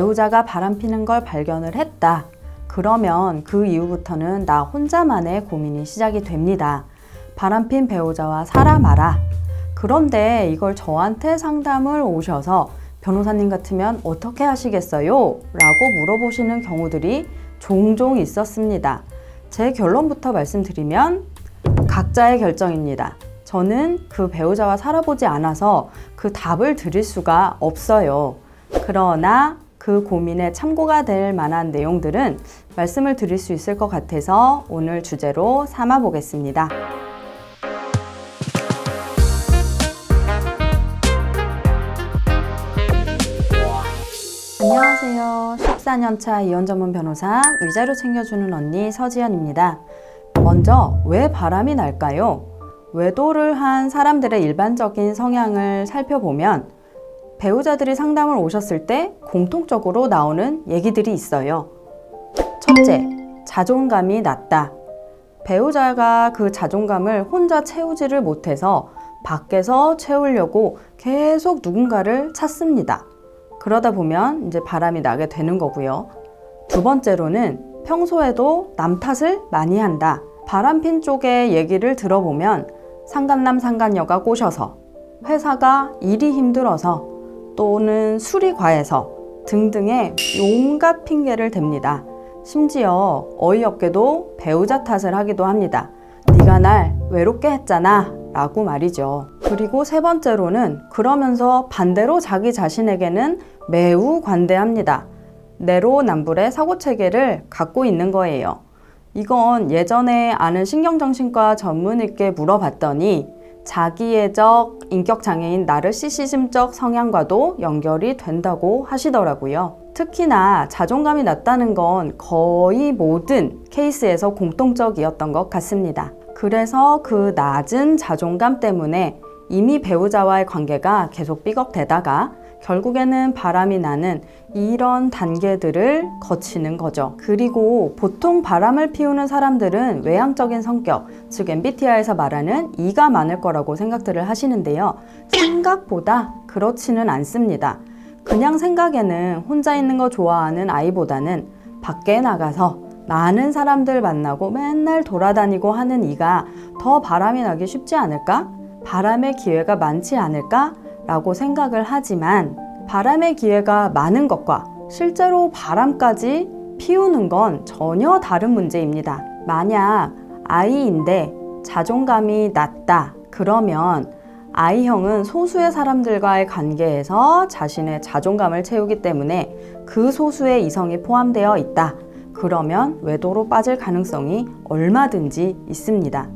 배우자가 바람피는 걸 발견을 했다. 그러면 그 이후부터는 나 혼자만의 고민이 시작이 됩니다. 바람핀 배우자와 살아 마라. 그런데 이걸 저한테 상담을 오셔서 변호사님 같으면 어떻게 하시겠어요? 라고 물어보시는 경우들이 종종 있었습니다. 제 결론부터 말씀드리면 각자의 결정입니다. 저는 그 배우자와 살아보지 않아서 그 답을 드릴 수가 없어요. 그러나 그 고민에 참고가 될 만한 내용들은 말씀을 드릴 수 있을 것 같아서 오늘 주제로 삼아 보겠습니다. 안녕하세요. 14년차 이혼 전문 변호사, 위자료 챙겨주는 언니 서지연입니다. 먼저 왜 바람이 날까요? 외도를 한 사람들의 일반적인 성향을 살펴보면 배우자들이 상담을 오셨을 때 공통적으로 나오는 얘기들이 있어요. 첫째, 자존감이 낮다. 배우자가 그 자존감을 혼자 채우지를 못해서 밖에서 채우려고 계속 누군가를 찾습니다. 그러다 보면 이제 바람이 나게 되는 거고요. 두 번째로는 평소에도 남 탓을 많이 한다. 바람핀 쪽의 얘기를 들어보면 상간남 상간녀가 꼬셔서, 회사가 일이 힘들어서, 또는 술이 과해서 등등의 온갖 핑계를 댑니다. 심지어 어이없게도 배우자 탓을 하기도 합니다. 네가 날 외롭게 했잖아 라고 말이죠. 그리고 세 번째로는 그러면서 반대로 자기 자신에게는 매우 관대합니다. 내로남불의 사고체계를 갖고 있는 거예요. 이건 예전에 아는 신경정신과 전문의께 물어봤더니 자기애적 인격장애인 나르시시즘적 성향과도 연결이 된다고 하시더라고요. 특히나 자존감이 낮다는 건 거의 모든 케이스에서 공통적이었던 것 같습니다. 그래서 그 낮은 자존감 때문에 이미 배우자와의 관계가 계속 삐걱대다가 결국에는 바람이 나는 이런 단계들을 거치는 거죠. 그리고 보통 바람을 피우는 사람들은 외향적인 성격, 즉 MBTI에서 말하는 E가 많을 거라고 생각들을 하시는데요. 생각보다 그렇지는 않습니다. 그냥 생각에는 혼자 있는 거 좋아하는 아이보다는 밖에 나가서 많은 사람들 만나고 맨날 돌아다니고 하는 E가 더 바람이 나기 쉽지 않을까? 바람의 기회가 많지 않을까? 라고 생각을 하지만 바람의 기회가 많은 것과 실제로 바람까지 피우는 건 전혀 다른 문제입니다. 만약 I인데 자존감이 낮다 그러면 I형은 소수의 사람들과의 관계에서 자신의 자존감을 채우기 때문에 그 소수의 이성이 포함되어 있다. 그러면 외도로 빠질 가능성이 얼마든지 있습니다.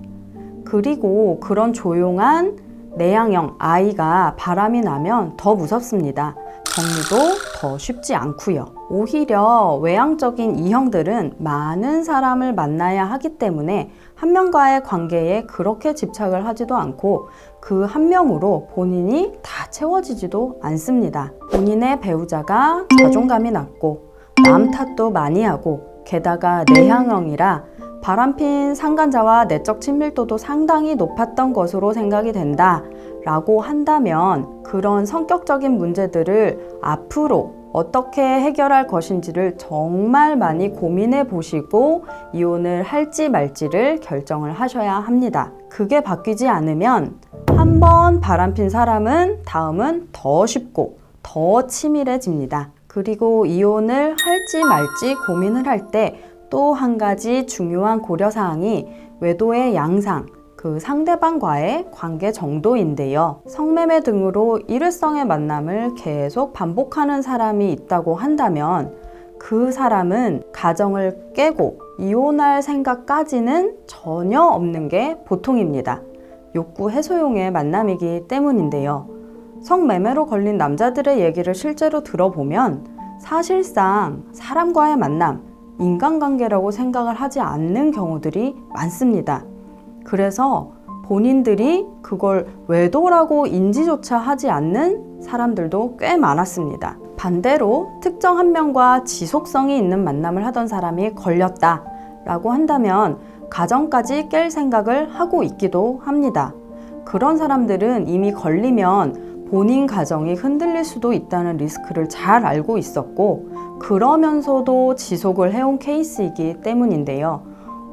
그리고 그런 조용한 내향형 I가 바람이 나면 더 무섭습니다. 정리도 더 쉽지 않고요. 오히려 외향적인 E형들은 많은 사람을 만나야 하기 때문에 한 명과의 관계에 그렇게 집착을 하지도 않고 그 한 명으로 본인이 다 채워지지도 않습니다. 본인의 배우자가 자존감이 낮고 남 탓도 많이 하고 게다가 내향형이라 바람핀 상간자와 내적 친밀도도 상당히 높았던 것으로 생각이 된다 라고 한다면 그런 성격적인 문제들을 앞으로 어떻게 해결할 것인지를 정말 많이 고민해 보시고 이혼을 할지 말지를 결정을 하셔야 합니다. 그게 바뀌지 않으면 한번 바람핀 사람은 다음은 더 쉽고 더 치밀해집니다. 그리고 이혼을 할지 말지 고민을 할 때 또 한 가지 중요한 고려사항이 외도의 양상, 그 상대방과의 관계 정도인데요. 성매매 등으로 일회성의 만남을 계속 반복하는 사람이 있다고 한다면 그 사람은 가정을 깨고 이혼할 생각까지는 전혀 없는 게 보통입니다. 욕구 해소용의 만남이기 때문인데요. 성매매로 걸린 남자들의 얘기를 실제로 들어보면 사실상 사람과의 만남, 인간관계라고 생각을 하지 않는 경우들이 많습니다. 그래서 본인들이 그걸 외도라고 인지조차 하지 않는 사람들도 꽤 많았습니다. 반대로 특정 한 명과 지속성이 있는 만남을 하던 사람이 걸렸다 라고 한다면 가정까지 깰 생각을 하고 있기도 합니다. 그런 사람들은 이미 걸리면 본인 가정이 흔들릴 수도 있다는 리스크를 잘 알고 있었고 그러면서도 지속을 해온 케이스이기 때문인데요.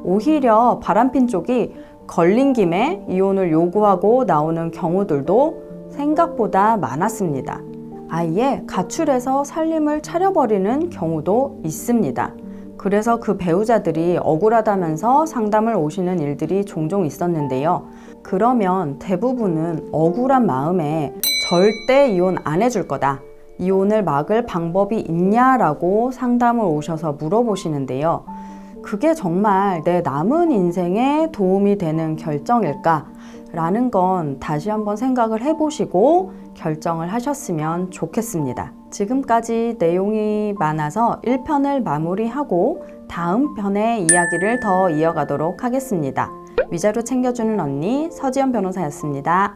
오히려 바람핀 쪽이 걸린 김에 이혼을 요구하고 나오는 경우들도 생각보다 많았습니다. 아예 가출해서 살림을 차려버리는 경우도 있습니다. 그래서 그 배우자들이 억울하다면서 상담을 오시는 일들이 종종 있었는데요. 그러면 대부분은 억울한 마음에 절대 이혼 안 해줄 거다, 이혼을 막을 방법이 있냐라고 상담을 오셔서 물어보시는데요. 그게 정말 내 남은 인생에 도움이 되는 결정일까? 라는 건 다시 한번 생각을 해보시고 결정을 하셨으면 좋겠습니다. 지금까지 내용이 많아서 1편을 마무리하고 다음 편의 이야기를 더 이어가도록 하겠습니다. 위자료 챙겨주는 언니 서지연 변호사였습니다.